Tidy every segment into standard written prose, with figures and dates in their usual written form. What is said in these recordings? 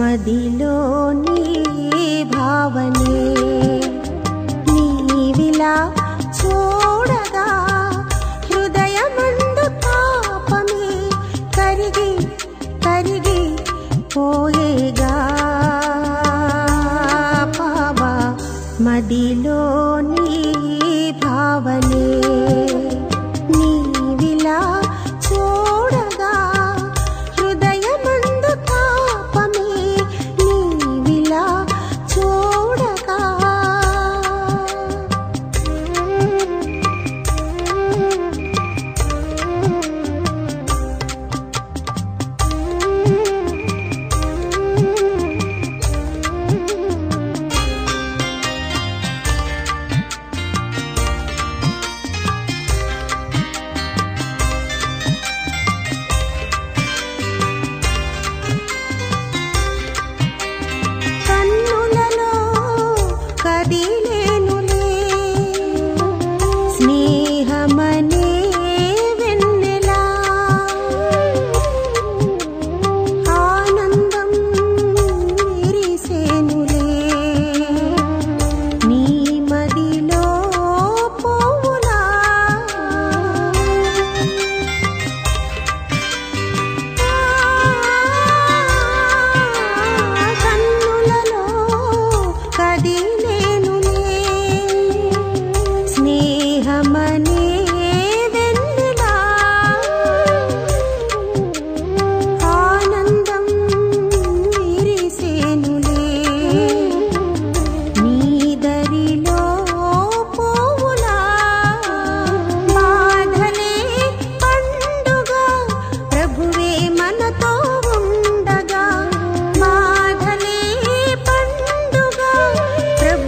మదిలోని భావనే నీవిలా చూడగా హృదయమందు తాపమే కరిగి కరిగి పోయేగా బాబా మదిలోని భావనే నీవిలా చూడగా హృదయమందు తాపమే నీవిలా చూడగా కన్నులలో కదిలేనులే స్నేహమనే వెన్నెలా ఆనందం విరిసేనులే నీ మదిలో పువ్వులా కన్నులలో కదిలేనులే స్నేహమనే వెన్నెలా ఆనందం విరిసేనులే నీ దరిలో పువ్వులా బాధలే పండుగ ప్రభువే మనతో ఉండగా బాధలే పండుగ ప్రభువే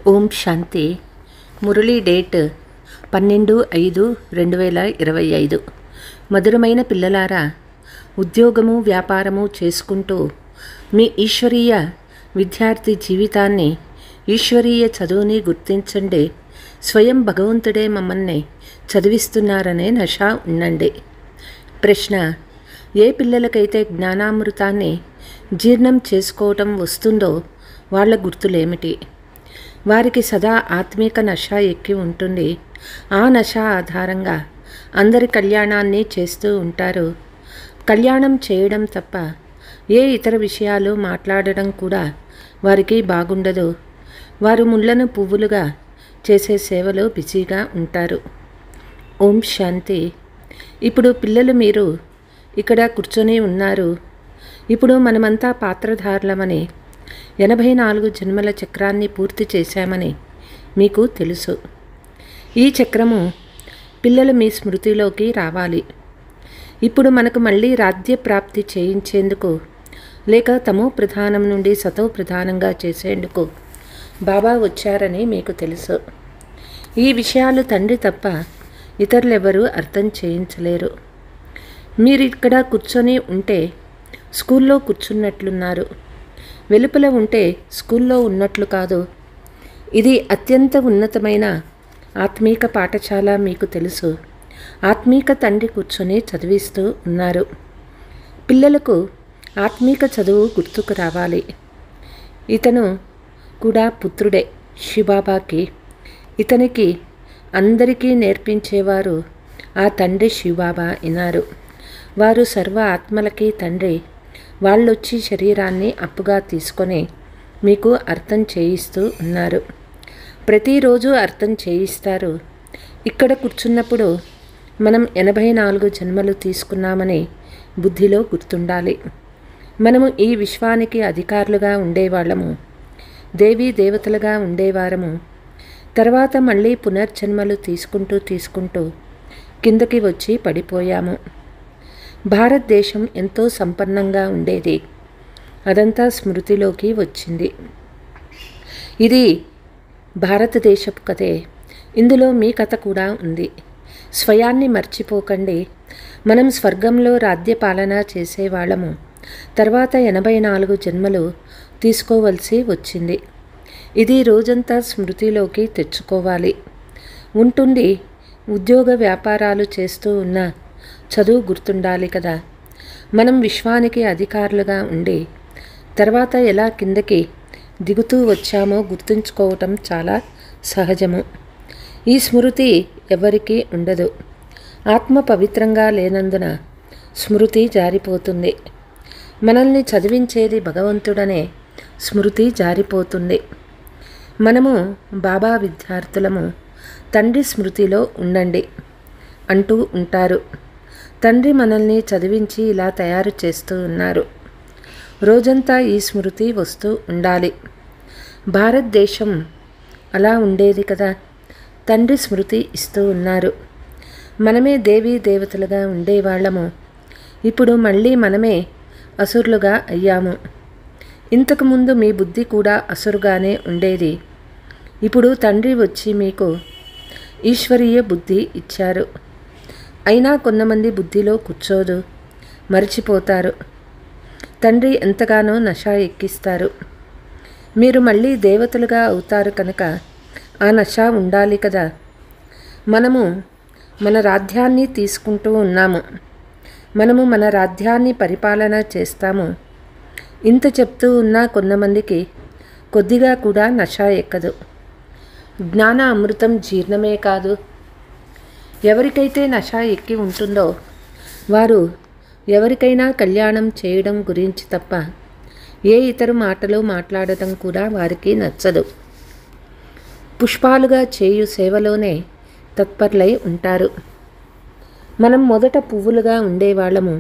ఓం శాంతి. మురళీ డేట్ 12/5/2025. మధురమైన పిల్లలారా, ఉద్యోగము వ్యాపారము చేసుకుంటూ మీ ఈశ్వరీయ విద్యార్థి జీవితాన్ని, ఈశ్వరీయ చదువుని గుర్తించండి. స్వయం భగవంతుడే మమ్మల్ని చదివిస్తున్నారనే నష ఉండండి. ప్రశ్న: ఏ పిల్లలకైతే జ్ఞానామృతాన్ని జీర్ణం చేసుకోవటం వస్తుందో వాళ్ళ గుర్తులేమిటి? వారికి సదా ఆత్మీక నష ఎక్కి ఉంటుంది. ఆ నష ఆధారంగా అందరి కళ్యాణాన్ని చేస్తూ ఉంటారు. కళ్యాణం చేయడం తప్ప ఏ ఇతర విషయాలు మాట్లాడడం కూడా వారికి బాగుండదు. వారు ముళ్ళను పువ్వులుగా చేసే సేవలో బిజీగా ఉంటారు. ఓం శాంతి. ఇప్పుడు పిల్లలు మీరు ఇక్కడ కూర్చొని ఉన్నారు. ఇప్పుడు మనమంతా పాత్రధారులమని, 84 జన్మల చక్రాన్ని పూర్తి చేశామని మీకు తెలుసు. ఈ చక్రము పిల్లలు మీ స్మృతిలోకి రావాలి. ఇప్పుడు మనకు మళ్ళీ రాజ్య ప్రాప్తి చేయించేందుకు, లేక తమో ప్రధానం నుండి సతో ప్రధానంగా చేసేందుకు బాబా వచ్చారని మీకు తెలుసు. ఈ విషయాలు తండ్రి తప్ప ఇతరులెవరూ అర్థం చేయించలేరు. మీరు ఇక్కడ కూర్చొని ఉంటే స్కూల్లో కూర్చున్నట్లున్నారు. వెలుపల ఉంటే స్కూల్లో ఉన్నట్లు కాదు. ఇది అత్యంత ఉన్నతమైన ఆత్మీక పాఠశాల, మీకు తెలుసు. ఆత్మీక తండ్రి కూర్చొని చదివిస్తూ ఉన్నారు. పిల్లలకు ఆత్మీక చదువు గుర్తుకు రావాలి. ఇతను కూడా పుత్రుడే శివబాబాకి. ఇతనికి అందరికీ నేర్పించేవారు ఆ తండ్రి శివబాబా అయినారు. వారు సర్వ ఆత్మలకి తండ్రి. వాళ్ళొచ్చి శరీరాన్ని అప్పుగా తీసుకొని మీకు అర్థం చేయిస్తూ ఉన్నారు. ప్రతిరోజు అర్థం చేయిస్తారు. ఇక్కడ కూర్చున్నప్పుడు మనం 84 జన్మలు తీసుకున్నామని బుద్ధిలో గుర్తుండాలి. మనము ఈ విశ్వానికి అధికారులుగా ఉండేవాళ్ళము, దేవీ దేవతలుగా ఉండేవారము. తర్వాత మళ్ళీ పునర్జన్మలు తీసుకుంటూ కిందకి వచ్చి పడిపోయాము. భారతదేశం ఎంతో సంపన్నంగా ఉండేది. అదంతా స్మృతిలోకి వచ్చింది. ఇది భారతదేశపు కథే. ఇందులో మీ కథ కూడా ఉంది. స్వయాన్ని మర్చిపోకండి. మనం స్వర్గంలో రాజ్యపాలన చేసేవాళ్ళము. తర్వాత 84 జన్మలు తీసుకోవలసి వచ్చింది. ఇది రోజంతా స్మృతిలోకి తెచ్చుకోవాలి. ఉంటుంది. ఉద్యోగ వ్యాపారాలు చేస్తూ ఉన్న చదువు గుర్తుండాలి కదా. మనం విశ్వానికి అధికారులుగా ఉండి తర్వాత ఎలా కిందకి దిగుతూ వచ్చామో గుర్తుంచుకోవటం చాలా సహజము. ఈ స్మృతి ఎవరికీ ఉండదు. ఆత్మ పవిత్రంగా లేనందున స్మృతి జారిపోతుంది. మనల్ని చదివించేది భగవంతుడనే స్మృతి జారిపోతుంది. మనము బాబా విద్యార్థులము, తండ్రి స్మృతిలో ఉండండి అంటూ ఉంటారు. తండ్రి మనల్ని చదివించి ఇలా తయారు చేస్తూ ఉన్నారు. రోజంతా ఈ స్మృతి వస్తూ ఉండాలి. భారతదేశం అలా ఉండేది కదా. తండ్రి స్మృతి ఇస్తూ ఉన్నారు. మనమే దేవీ దేవతలుగా ఉండేవాళ్ళము. ఇప్పుడు మళ్ళీ మనమే అసురులుగా అయ్యాము. ఇంతకుముందు మీ బుద్ధి కూడా అసురుగానే ఉండేది. ఇప్పుడు తండ్రి వచ్చి మీకు ఈశ్వరీయ బుద్ధి ఇచ్చారు. అయినా కొంతమంది బుద్ధిలో కూర్చోదు, మరిచిపోతారు. తండ్రి ఎంతగానో నష ఎక్కిస్తారు. మీరు మళ్ళీ దేవతలుగా అవుతారు కనుక ఆ నష ఉండాలి కదా. మనము మన రాజ్యాన్ని తీసుకుంటూ ఉన్నాము. మనము మన రాజ్యాన్ని పరిపాలన చేస్తాము. ఇంత చెప్తూ ఉన్నా కొంతమందికి కొద్దిగా కూడా నష ఎక్కదు. జ్ఞాన అమృతం జీర్ణమే కాదు. ఎవరికైతే నష ఎక్కి ఉంటుందో వారు ఎవరికైనా కళ్యాణం చేయడం గురించి తప్ప ఏ ఇతర మాటలు మాట్లాడటం కూడా వారికి నచ్చదు. పుష్పాలుగా చేయు సేవలోనే తత్పరులై ఉంటారు. మనం మొదట పువ్వులుగా ఉండేవాళ్ళము.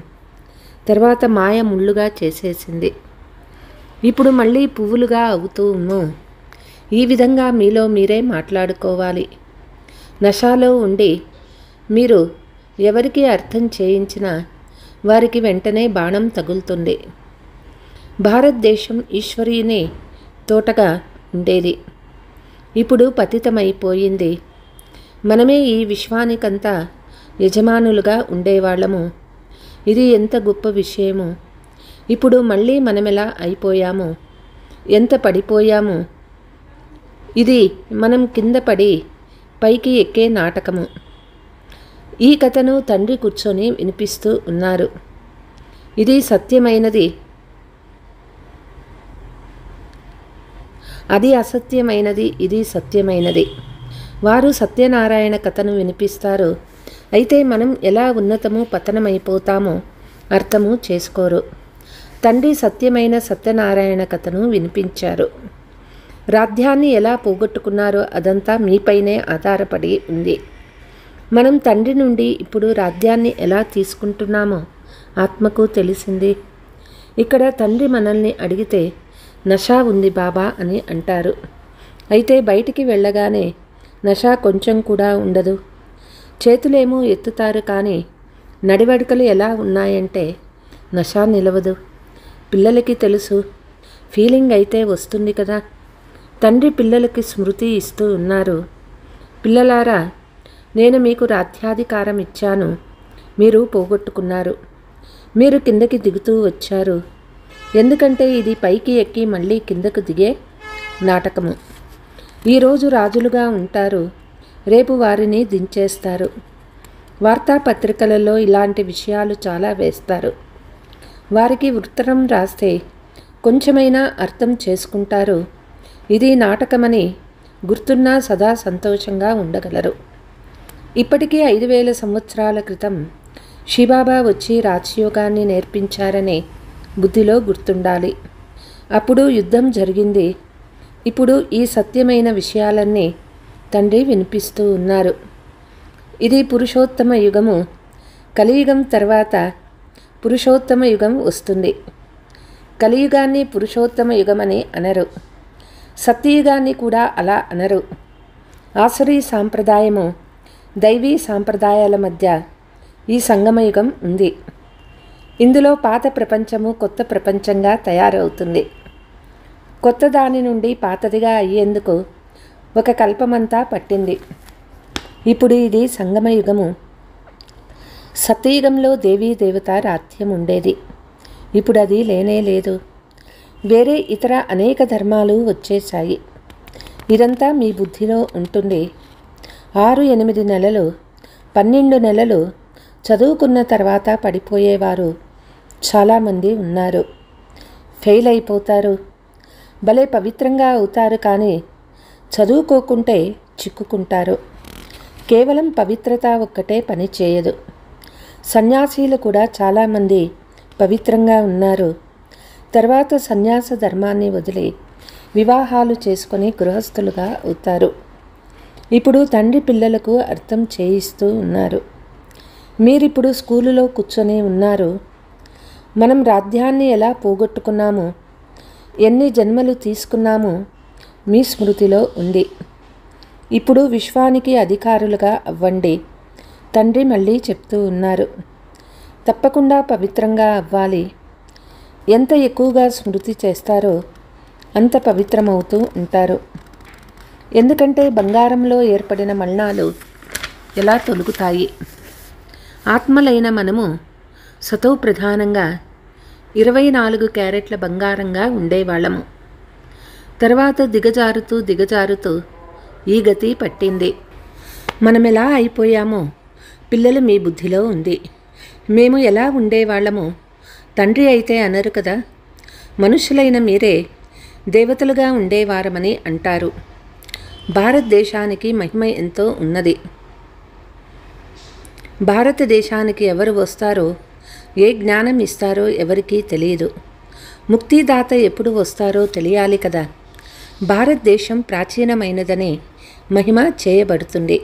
తర్వాత మాయ ముళ్ళుగా చేసేసింది. ఇప్పుడు మళ్ళీ పువ్వులుగా అవుతూను. ఈ విధంగా మీలో మీరే మాట్లాడుకోవాలి. నషాలో ఉండి మీరు ఎవరికి అర్థం చేయించినా వారికి వెంటనే బాణం తగులుతుంది. భారతదేశం ఈశ్వరీని తోటగా ఉండేది. ఇప్పుడు పతితమైపోయింది. మనమే ఈ విశ్వానికంతా యజమానులుగా ఉండేవాళ్ళము. ఇది ఎంత గొప్ప విషయము. ఇప్పుడు మళ్ళీ మనమెలా అయిపోయాము, ఎంత పడిపోయాము. ఇది మనం కింద పడి పైకి ఎక్కే నాటకము. ఈ కథను తండ్రి కూర్చొని వినిపిస్తూ ఉన్నారు. ఇది సత్యమైనది, అది అసత్యమైనది, ఇది సత్యమైనది. వారు సత్యనారాయణ కథను వినిపిస్తారు. అయితే మనం ఎలా ఉన్నతము పతనమైపోతామో అర్థము చేసుకోరు. తండ్రి సత్యమైన సత్యనారాయణ కథను వినిపించారు. రాధ్యాన్ని ఎలా పోగొట్టుకున్నారో అదంతా మీపైనే ఆధారపడి ఉంది. మనం తండ్రి నుండి ఇప్పుడు రాధ్యాన్ని ఎలా తీసుకుంటున్నామో ఆత్మకు తెలిసింది. ఇక్కడ తండ్రి మనల్ని అడిగితే నషా ఉంది బాబా అని అంటారు. అయితే బయటికి వెళ్ళగానే నషా కొంచెం కూడా ఉండదు. చేతులేమో ఎత్తుతారు, కానీ నడివడికలు ఎలా ఉన్నాయంటే నషా నిలవదు. పిల్లలకి తెలుసు, ఫీలింగ్ అయితే వస్తుంది కదా. తండ్రి పిల్లలకి స్మృతి ఇస్తూ ఉన్నారు. పిల్లలారా, నేను మీకు రాధ్యాధికారం ఇచ్చాను, మీరు పోగొట్టుకున్నారు. మీరు కిందకి దిగుతూ వచ్చారు. ఎందుకంటే ఇది పైకి ఎక్కి మళ్ళీ కిందకు దిగే నాటకము. ఈరోజు రాజులుగా ఉంటారు, రేపు వారిని దించేస్తారు. వార్తాపత్రికలలో ఇలాంటి విషయాలు చాలా వేస్తారు. వారికి ఉత్తరం రాస్తే కొంచెమైనా అర్థం చేసుకుంటారు. ఇది నాటకమని గుర్తున్నా సదా సంతోషంగా ఉండగలరు. ఇప్పటికీ 5000 సంవత్సరాల క్రితం శివబాబా వచ్చి రాజయోగాన్ని నేర్పించారనే బుద్ధిలో గుర్తుండాలి. అప్పుడు యుద్ధం జరిగింది. ఇప్పుడు ఈ సత్యమైన విషయాలన్నీ తండ్రి వినిపిస్తూ ఉన్నారు. ఇది పురుషోత్తమ యుగము. కలియుగం తర్వాత పురుషోత్తమ యుగం వస్తుంది. కలియుగాన్ని పురుషోత్తమ యుగమని అనరు, సత్యయుగాన్ని కూడా అలా అనరు. ఆసురీ సాంప్రదాయము, దైవీ సాంప్రదాయాల మధ్య ఈ సంగమయుగం ఉంది. ఇందులో పాత ప్రపంచము కొత్త ప్రపంచంగా తయారవుతుంది. కొత్త దాని నుండి పాతదిగా అయ్యేందుకు ఒక కల్పమంతా పట్టింది. ఇప్పుడు ఇది సంగమయుగము. సత్యయుగంలో దేవీ దేవత రాధ్యం ఉండేది. ఇప్పుడు అది లేనే లేదు. వేరే ఇతర అనేక ధర్మాలు వచ్చేశాయి. ఇదంతా మీ బుద్ధిలో ఉంటుంది. 6-8 నెలలు 12 నెలలు చదువుకున్న తర్వాత పడిపోయేవారు చాలామంది ఉన్నారు. ఫెయిల్ అయిపోతారు. భలే పవిత్రంగా అవుతారు, కానీ చదువుకోకుంటే చిక్కుకుంటారు. కేవలం పవిత్రత ఒక్కటే పని చేయదు. సన్యాసీలు కూడా చాలామంది పవిత్రంగా ఉన్నారు. తర్వాత సన్యాస ధర్మాన్ని వదిలి వివాహాలు చేసుకొని గృహస్థులుగా అవుతారు. ఇప్పుడు తండ్రి పిల్లలకు అర్థం చేయిస్తూ ఉన్నారు. మీరిప్పుడు స్కూలులో కూర్చొని ఉన్నారు. మనం రాధ్యాన్ని ఎలా పోగొట్టుకున్నాము, ఎన్ని జన్మలు తీసుకున్నాము మీ స్మృతిలో ఉంది. ఇప్పుడు విశ్వానికి అధికారులుగా అవ్వండి. తండ్రి మళ్ళీ చెప్తూ ఉన్నారు. తప్పకుండా పవిత్రంగా అవ్వాలి. ఎంత ఎక్కువగా స్మృతి చేస్తారో అంత పవిత్రమవుతూ ఉంటారు. ఎందుకంటే బంగారంలో ఏర్పడిన మలినాలు ఎలా తొలుగుతాయి. ఆత్మలైన మనము సతో ప్రధానంగా 24 క్యారెట్ల బంగారంగా ఉండేవాళ్ళము. తర్వాత దిగజారుతూ దిగజారుతూ ఈ గతి పట్టింది. మనమెలా అయిపోయామో పిల్లలు మీ బుద్ధిలో ఉంది. మేము ఎలా ఉండేవాళ్ళమో తండ్రి అయితే అనరు కదా. మనుషులైన మీరే దేవతలుగా ఉండేవారమని అంటారు. భారతదేశానికి మహిమ ఎంతో ఉన్నది. భారతదేశానికి ఎవరు వస్తారో, ఏ జ్ఞానం ఇస్తారో ఎవరికీ తెలియదు. ముక్తిదాత ఎప్పుడు వస్తారో తెలియాలి కదా. భారతదేశం ప్రాచీనమైనదనే మహిమ చేయబడుతుంది.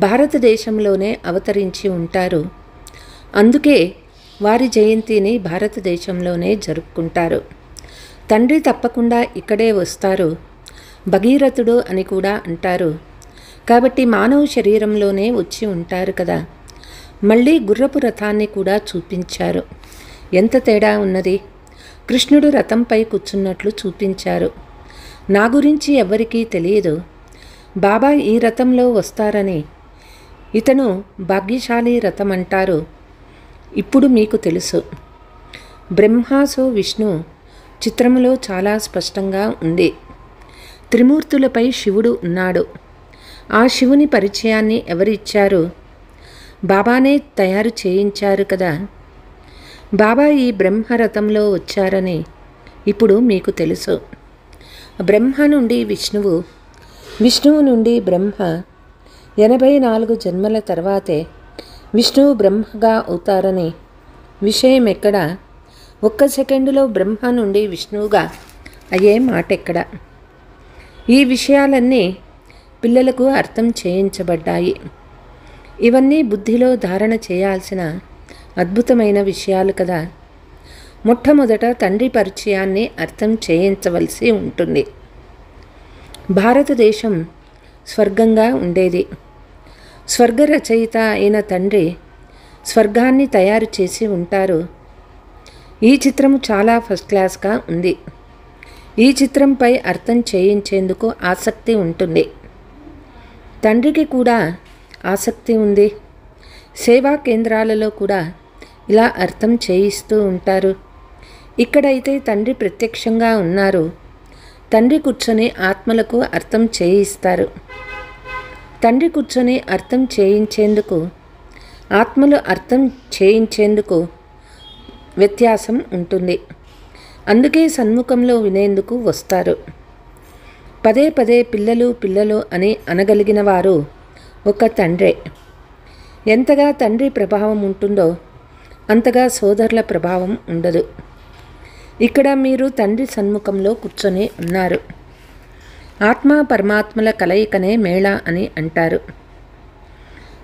భారతదేశంలోనే అవతరించి ఉంటారు. అందుకే వారి జయంతిని భారతదేశంలోనే జరుపుకుంటారు. తండ్రి తప్పకుండా ఇక్కడే వస్తారు. భగీరథుడు అని కూడా అంటారు. కాబట్టి మానవ శరీరంలోనే వచ్చి ఉంటారు కదా. మళ్ళీ గుర్రపు రథాన్ని కూడా చూపించారు. ఎంత తేడా ఉన్నది. కృష్ణుడు రథంపై కూర్చున్నట్లు చూపించారు. నా గురించి ఎవ్వరికీ తెలియదు. బాబా ఈ రథంలో వస్తారని, ఇతను భాగ్యశాలి రథం అంటారు. ఇప్పుడు మీకు తెలుసు. బ్రహ్మాసో విష్ణు చిత్రంలో చాలా స్పష్టంగా ఉంది. త్రిమూర్తులపై శివుడు ఉన్నాడు. ఆ శివుని పరిచయాన్ని ఎవరిచ్చారు? బాబానే తయారు చేయించారు కదా. బాబా ఈ బ్రహ్మరథంలో వచ్చారని ఇప్పుడు మీకు తెలుసు. బ్రహ్మ నుండి విష్ణువు, విష్ణువు నుండి బ్రహ్మ. 84 జన్మల తర్వాతే విష్ణువు బ్రహ్మగా అవుతారని విషయం ఎక్కడ? 1 సెకండులో బ్రహ్మ నుండి విష్ణువుగా అయ్యే మాట ఎక్కడ? ఈ విషయాలన్నీ పిల్లలకు అర్థం చేయించబడ్డాయి. ఇవన్నీ బుద్ధిలో ధారణ చేయాల్సిన అద్భుతమైన విషయాలు కదా. మొట్టమొదట తండ్రి పరిచయాన్ని అర్థం చేయించవలసి ఉంటుంది. భారతదేశం స్వర్గంగా ఉండేది. స్వర్గ రచయిత అయిన తండ్రి స్వర్గాన్ని తయారు చేసి ఉంటారు. ఈ చిత్రం చాలా ఫస్ట్ క్లాస్గా ఉంది. ఈ చిత్రంపై అర్థం చేయించేందుకు ఆసక్తి ఉంటుంది. తండ్రికి కూడా ఆసక్తి ఉంది. సేవా కేంద్రాలలో కూడా ఇలా అర్థం చేయిస్తూ ఉంటారు. ఇక్కడైతే తండ్రి ప్రత్యక్షంగా ఉన్నారు. తండ్రి కూర్చొని ఆత్మలకు అర్థం చేయిస్తారు. తండ్రి కూర్చొని అర్థం చేయించేందుకు, ఆత్మలు అర్థం చేయించేందుకు వ్యత్యాసం ఉంటుంది. అందుకే సన్ముఖంలో వినేందుకు వస్తారు. పదే పదే పిల్లలు పిల్లలు అని అనగలిగిన వారు ఒక తండ్రే. ఎంతగా తండ్రి ప్రభావం ఉంటుందో అంతగా సోదరుల ప్రభావం ఉండదు. ఇక్కడ మీరు తండ్రి సన్ముఖంలో కూర్చొని ఉన్నారు. ఆత్మ పరమాత్మల కలయికనే మేళ అని అంటారు.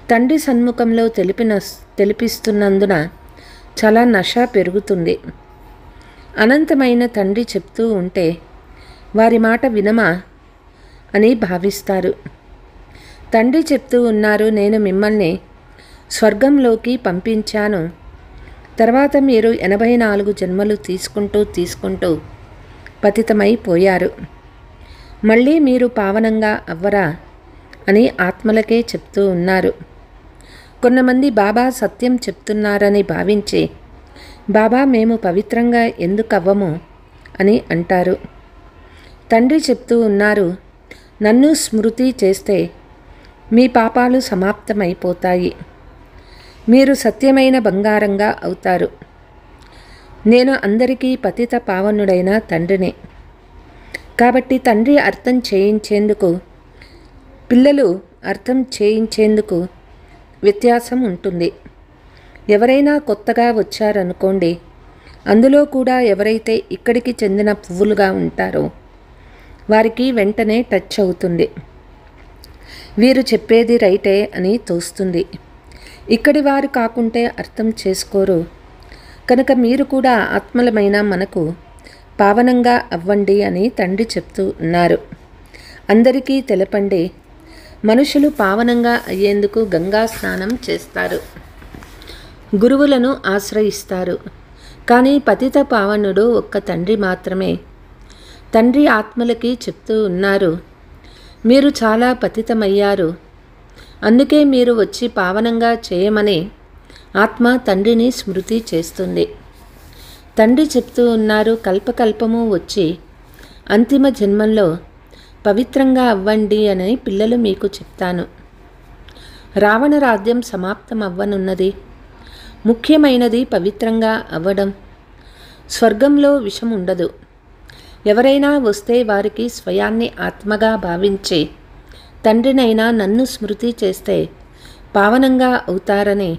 తండ్రి సన్ముఖంలో తెలిపిస్తున్నందున చాలా నష పెరుగుతుంది. అనంతమైన తండ్రి చెప్తూ ఉంటే వారి మాట వినమా అని భావిస్తారు. తండ్రి చెప్తూ ఉన్నారు, నేను మిమ్మల్ని స్వర్గంలోకి పంపించాను. తర్వాత మీరు 84 జన్మలు తీసుకుంటూ పతితమైపోయారు. మళ్ళీ మీరు పావనంగా అవ్వరా అని ఆత్మలకే చెప్తూ ఉన్నారు. కొంతమంది బాబా సత్యం చెప్తున్నారని భావించి, బాబా మేము పవిత్రంగా ఎందుకు అవ్వము అని అంటారు. తండ్రి చెప్తూ ఉన్నారు, నన్ను స్మృతి చేస్తే మీ పాపాలు సమాప్తమైపోతాయి. మీరు సత్యమైన బంగారంగా అవుతారు. నేను అందరికీ పతిత పావనుడైన తండ్రిని. కాబట్టి తండ్రి అర్థం చేయించేందుకు, పిల్లలు అర్థం చేయించేందుకు వ్యత్యాసం ఉంటుంది. ఎవరైనా కొత్తగా వచ్చారనుకోండి, అందులో కూడా ఎవరైతే ఇక్కడికి చెందిన పువ్వులుగా ఉంటారో వారికి వెంటనే టచ్ అవుతుంది. వీరు చెప్పేది రైటే అని తోస్తుంది. ఇక్కడి వారు కాకుంటే అర్థం చేసుకోరు. కనుక మీరు కూడా ఆత్మలమైన మనకు పావనంగా అవ్వండి అని తండ్రి చెప్తూ ఉన్నారు. అందరికీ తెలపండి. మనుషులు పావనంగా అయ్యేందుకు గంగా స్నానం చేస్తారు, గురువులను ఆశ్రయిస్తారు. కానీ పతిత పావనుడు ఒక్క తండ్రి మాత్రమే. తండ్రి ఆత్మలకి చెప్తూ ఉన్నారు, మీరు చాలా పతితమయ్యారు. అందుకే మీరు వచ్చి పావనంగా చేయమని ఆత్మ తండ్రిని స్మృతి చేస్తుంది. తండ్రి చెప్తూ ఉన్నారు, కల్పకల్పము వచ్చి అంతిమ జన్మంలో పవిత్రంగా అవ్వండి అని పిల్లలు మీకు చెప్తాను. రావణ రాజ్యం సమాప్తం అవ్వనున్నది. ముఖ్యమైనది పవిత్రంగా అవ్వడం. స్వర్గంలో విషం ఉండదు. ఎవరైనా వస్తే వారికి స్వయాన్ని ఆత్మగా భావించి తండ్రినైనా నన్ను స్మృతి చేస్తే పావనంగా అవుతారని,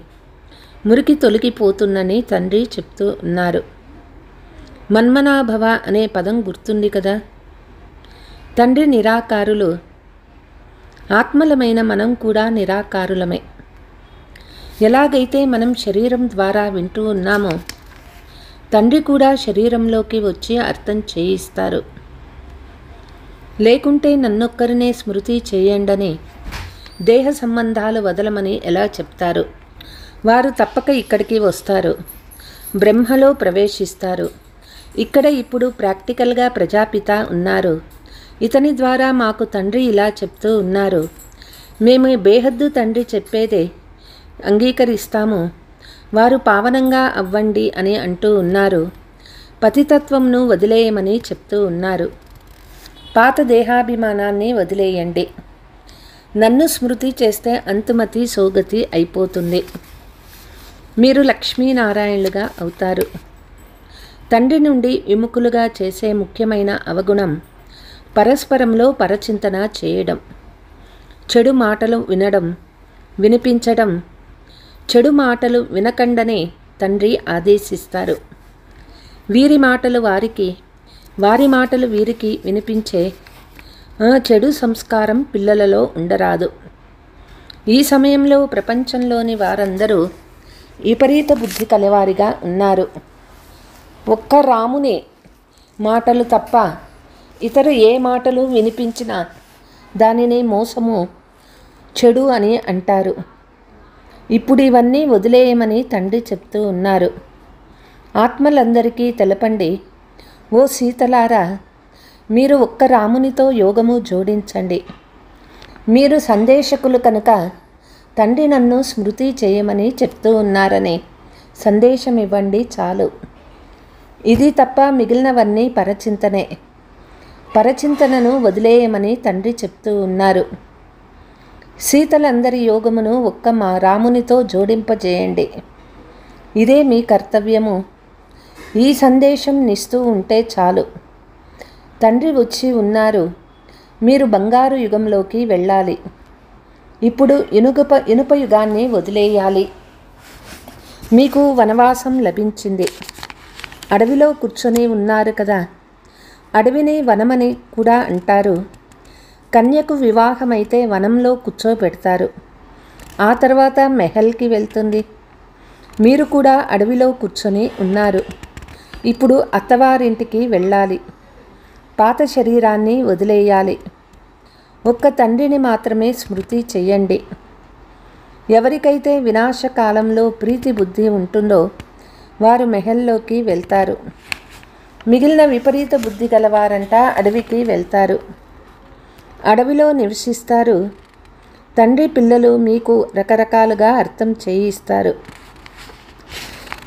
మురికి తొలగిపోతుందని తండ్రి చెప్తూ ఉన్నారు. మన్మనాభవ అనే పదం గుర్తుంది కదా. తండ్రి నిరాకారులు. ఆత్మలమైన మనం కూడా నిరాకారులమే. ఎలాగైతే మనం శరీరం ద్వారా వింటూ ఉన్నామో, తండ్రి కూడా శరీరంలోకి వచ్చి అర్థం చేయిస్తారు. లేకుంటే నన్నొక్కరినే స్మృతి చేయండని, దేహ సంబంధాలు వదలమని ఎలా చెప్తారు? వారు తప్పక ఇక్కడికి వస్తారు, బ్రహ్మలో ప్రవేశిస్తారు. ఇక్కడ ఇప్పుడు ప్రాక్టికల్గా ప్రజాపిత ఉన్నారు. ఇతని ద్వారా మాకు తండ్రి ఇలా చెప్తూ ఉన్నారు, మేము బేహద్దు తండ్రి చెప్పేదే అంగీకరిస్తాము, వారు పావనంగా అవ్వండి అని అంటూ ఉన్నారు. పతితత్వంను వదిలేయమని చెప్తూ ఉన్నారు. పాత దేహాభిమానాన్ని వదిలేయండి. నన్ను స్మృతి చేస్తే అంతుమతి సోగతి అయిపోతుంది. మీరు లక్ష్మీనారాయణులుగా అవుతారు. తండ్రి నుండి విముఖులుగా చేసే ముఖ్యమైన అవగుణం పరస్పరంలో పరచింతన చేయడం, చెడు మాటలు వినడం, వినిపించడం. చెడు మాటలు వినకండనే తండ్రి ఆదేశిస్తారు. వీరి మాటలు వారికి, వారి మాటలు వీరికి వినిపించే చెడు సంస్కారం పిల్లలలో ఉండరాదు. ఈ సమయంలో ప్రపంచంలోని వారందరూ విపరీత బుద్ధి కలవారిగా ఉన్నారు. ఒక్క రాముని మాటలు తప్ప ఇతర ఏ మాటలు వినిపించినా దానిని మోసము, చెడు అని అంటారు. ఇప్పుడు ఇవన్నీ వదిలేయమని తండ్రి చెప్తూ ఉన్నారు. ఆత్మలందరికీ తెలపండి, ఓ సీతలారా, మీరు ఒక్క రామునితో యోగము జోడించండి. మీరు సందేశకులు కనుక తండ్రి నన్ను స్మృతి చేయమని చెప్తూ ఉన్నారని సందేశం ఇవ్వండి చాలు. ఇది తప్ప మిగిలినవన్నీ పరచింతనే. పరచింతనను వదిలేయమని తండ్రి చెప్తూ ఉన్నారు. సీతలందరి యోగమును ఒక్క మా రామునితో జోడింపజేయండి. ఇదే మీ కర్తవ్యము. ఈ సందేశం నిస్తూ ఉంటే చాలు. తండ్రి వచ్చి ఉన్నారు, మీరు బంగారు యుగంలోకి వెళ్ళాలి. ఇప్పుడు ఇనుప యుగాన్ని వదిలేయాలి. మీకు వనవాసం లభించింది. అడవిలో కూర్చొని ఉన్నారు కదా. అడవిని వనమని కూడా అంటారు. కన్యకు వివాహమైతే వనంలో కూర్చోబెడతారు. ఆ తర్వాత మెహల్కి వెళ్తుంది. మీరు కూడా అడవిలో కూర్చొని ఉన్నారు. ఇప్పుడు అత్తవారింటికి వెళ్ళాలి. పాత శరీరాన్ని వదిలేయాలి. ఒక్క తండ్రిని మాత్రమే స్మృతి చెయ్యండి. ఎవరికైతే వినాశకాలంలో ప్రీతి బుద్ధి ఉంటుందో వారు మెహల్లోకి వెళ్తారు. మిగిలిన విపరీత బుద్ధి గలవారంట అడవికి వెళ్తారు. అడవిలో నివసిస్తారు. తండ్రి పిల్లలు మీకు రకరకాలుగా అర్థం చేయిస్తారు.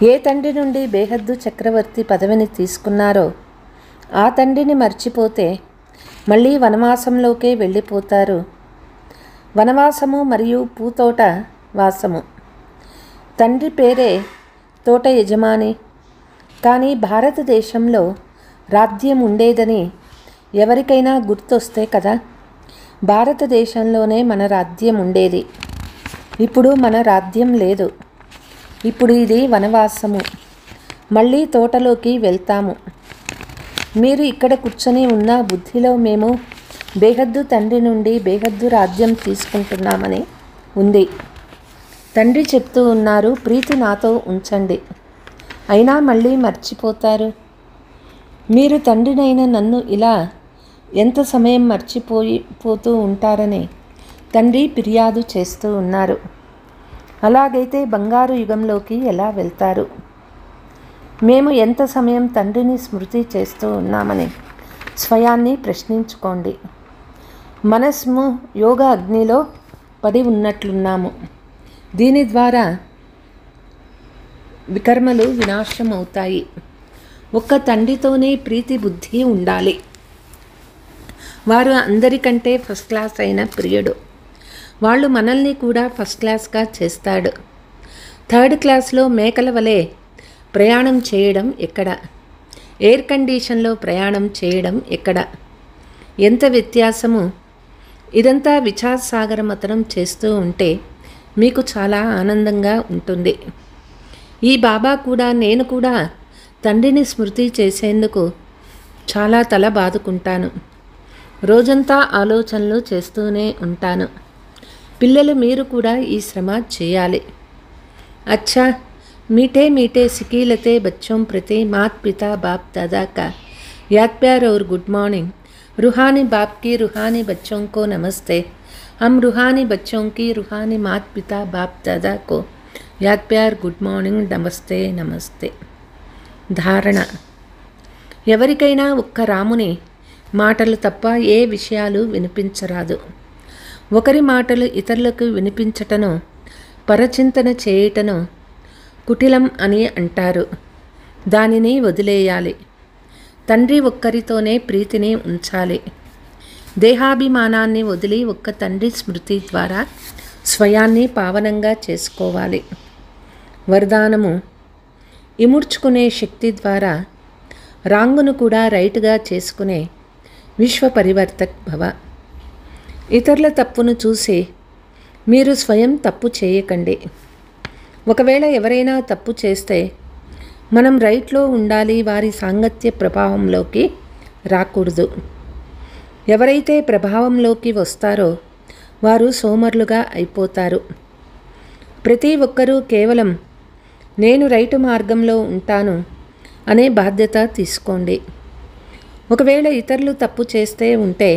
ఏ తండ్రి నుండి బేహద్దు చక్రవర్తి పదవిని తీసుకున్నారో ఆ తండ్రిని మర్చిపోతే మళ్ళీ వనవాసంలోకే వెళ్ళిపోతారు. వనవాసము మరియు పూతోట వాసము. తండ్రి పేరే తోట యజమాని. కానీ భారతదేశంలో రాజ్యం ఉండేదని ఎవరికైనా గుర్తొస్తే కదా. భారతదేశంలోనే మన రాజ్యం ఉండేది. ఇప్పుడు మన రాజ్యం లేదు. ఇప్పుడు ఇది వనవాసము. మళ్ళీ తోటలోకి వెళ్తాము. మీరు ఇక్కడ కూర్చొని ఉన్న బుద్ధిలో మేము బేహద్దు తండ్రి నుండి బేహద్దు రాజ్యం తీసుకుంటున్నామని ఉంది. తండ్రి చెప్తూ ఉన్నారు, ప్రీతి నాతో ఉంచండి. అయినా మళ్ళీ మర్చిపోతారు. మీరు తండ్రినైన నన్ను ఇలా ఎంత సమయం మర్చిపోతూ ఉంటారని తండ్రి ఫిర్యాదు చేస్తూ ఉన్నారు. అలాగైతే బంగారు యుగంలోకి ఎలా వెళ్తారు? మేము ఎంత సమయం తండ్రిని స్మృతి చేస్తూ ఉన్నామని స్వయాన్ని ప్రశ్నించుకోండి. మనస్ము యోగ అగ్నిలో పడి ఉన్నట్లున్నాము. దీని ద్వారా వికర్మలు వినాశం అవుతాయి. ఒక్క తండ్రితోనే ప్రీతి బుద్ధి ఉండాలి. వారు అందరికంటే ఫస్ట్ క్లాస్ అయిన ప్రియుడు. వాళ్ళు మనల్ని కూడా ఫస్ట్ క్లాస్గా చేస్తాడు. థర్డ్ క్లాస్లో మేకల వలె ప్రయాణం చేయడం ఎక్కడ? ఎయిర్ కండిషన్లో ప్రయాణం చేయడం ఎక్కడ? ఎంత వ్యత్యాసము! ఇదంతా విచార సాగర మతనం చేస్తూ ఉంటే మీకు చాలా ఆనందంగా ఉంటుంది. ఈ బాబా కూడా నేను కూడా తండ్రిని స్మృతి చేసేందుకు చాలా తల బాదుకుంటాను. రోజంతా ఆలోచనలు చేస్తూనే ఉంటాను. పిల్లలు మీరు కూడా ఈ శ్రమ చేయాలి. అచ్చా मीठे मीठे सिकीलते बच्चों प्रति मात पिता बाप दादा का याद प्यार और गुड मॉर्निंग. रूहानी बाप की रूहानी बच्चों को नमस्ते. हम रूहानी बच्चों की रूहानी मात पिता बाप दादा को याद प्यार गुड మార్నింగ్ నమస్తే నమస్తే. ధారణ. ఎవరికైనా ఒక్క రాముని మాటలు తప్ప ఏ విషయాలు వినిపించరాదు. ఒకరి మాటలు ఇతరులకు వినిపించటను, పరచింతన చేయటను కుటిలం అని అంటారు. దానిని వదిలేయాలి. తండ్రి ఒక్కరితోనే ప్రీతిని ఉంచాలి. దేహాభిమానాన్ని వదిలి ఒక్క తండ్రి స్మృతి ద్వారా స్వయాన్ని పావనంగా చేసుకోవాలి. వరదానము: ఇముడ్చుకునే శక్తి ద్వారా రాంగును కూడా రైటుగా చేసుకునే విశ్వ పరివర్తక్ భవ. ఇతరుల తప్పును చూసి మీరు స్వయం తప్పు చేయకండి. ఒకవేళ ఎవరైనా తప్పు చేస్తే మనం రైట్లో ఉండాలి, వారి సాంగత్య ప్రభావంలోకి రాకూడదు. ఎవరైతే ప్రభావంలోకి వస్తారో వారు సోమరులుగా అయిపోతారు. ప్రతి ఒక్కరూ కేవలం నేను రైటు మార్గంలో ఉంటాను అనే బాధ్యత తీసుకోండి. ఒకవేళ ఇతరులు తప్పు చేస్తే ఉంటే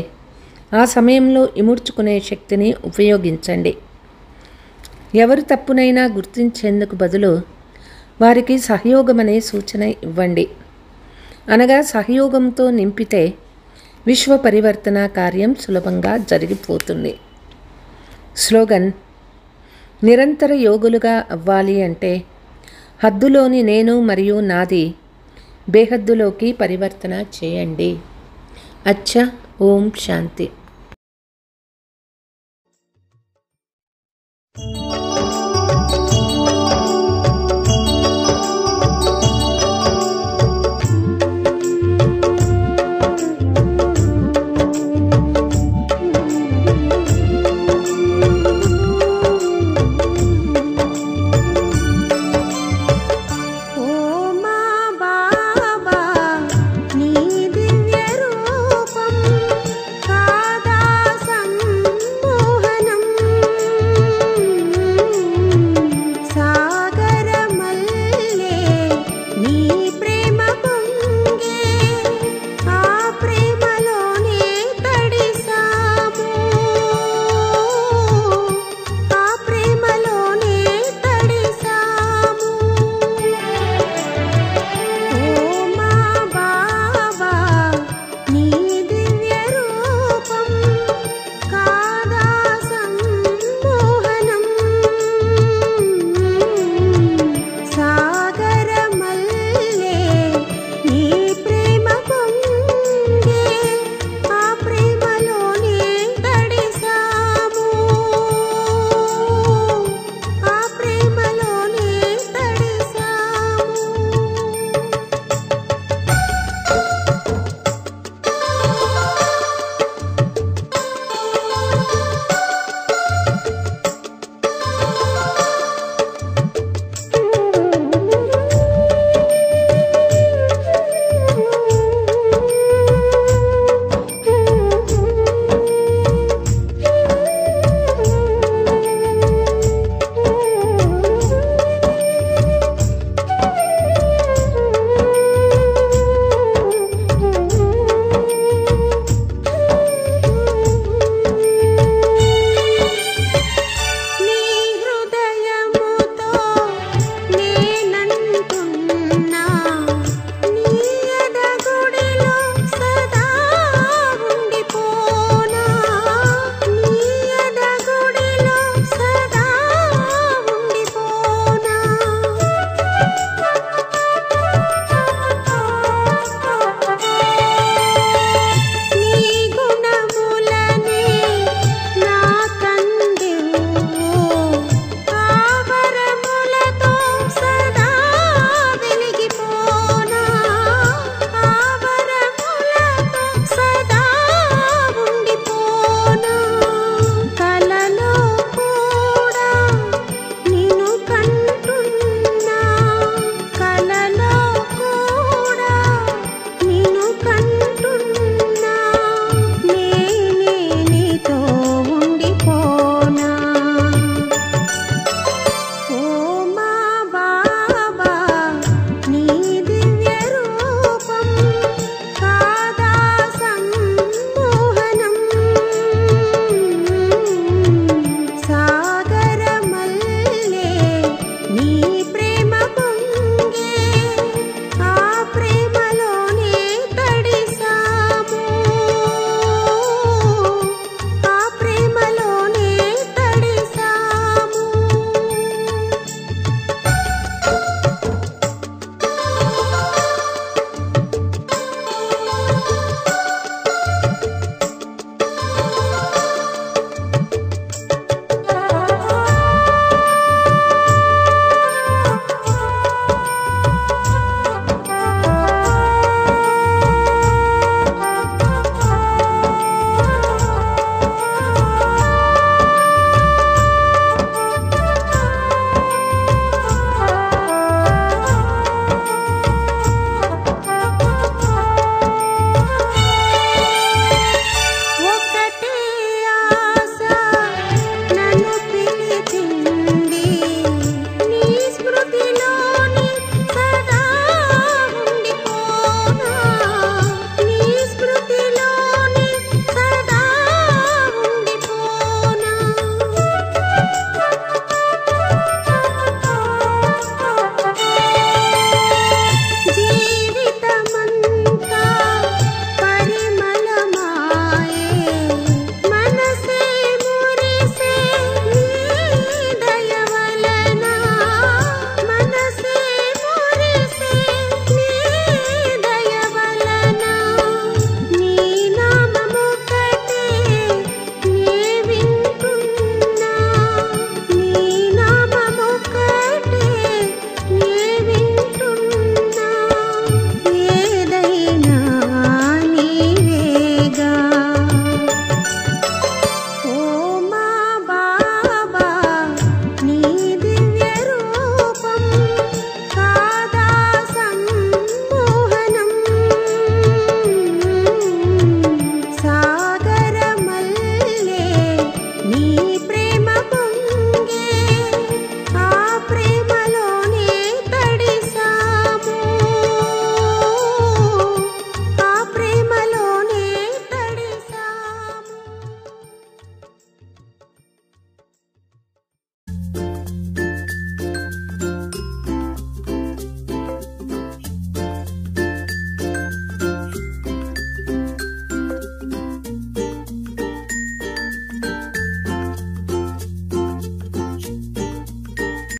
ఆ సమయంలో ఇముడ్చుకునే శక్తిని ఉపయోగించండి. ఎవరి తప్పునైనా గుర్తించేందుకు బదులు వారికి సహయోగమనే సూచన ఇవ్వండి. అనగా సహయోగంతో నింపితే విశ్వ పరివర్తన కార్యం సులభంగా జరిగిపోతుంది. స్లోగన్: నిరంతర యోగులుగా అవ్వాలి అంటే హద్దులోని నేను మరియు నాది బేహద్దులోకి పరివర్తన చేయండి. అచ్చా. ఓం శాంతి.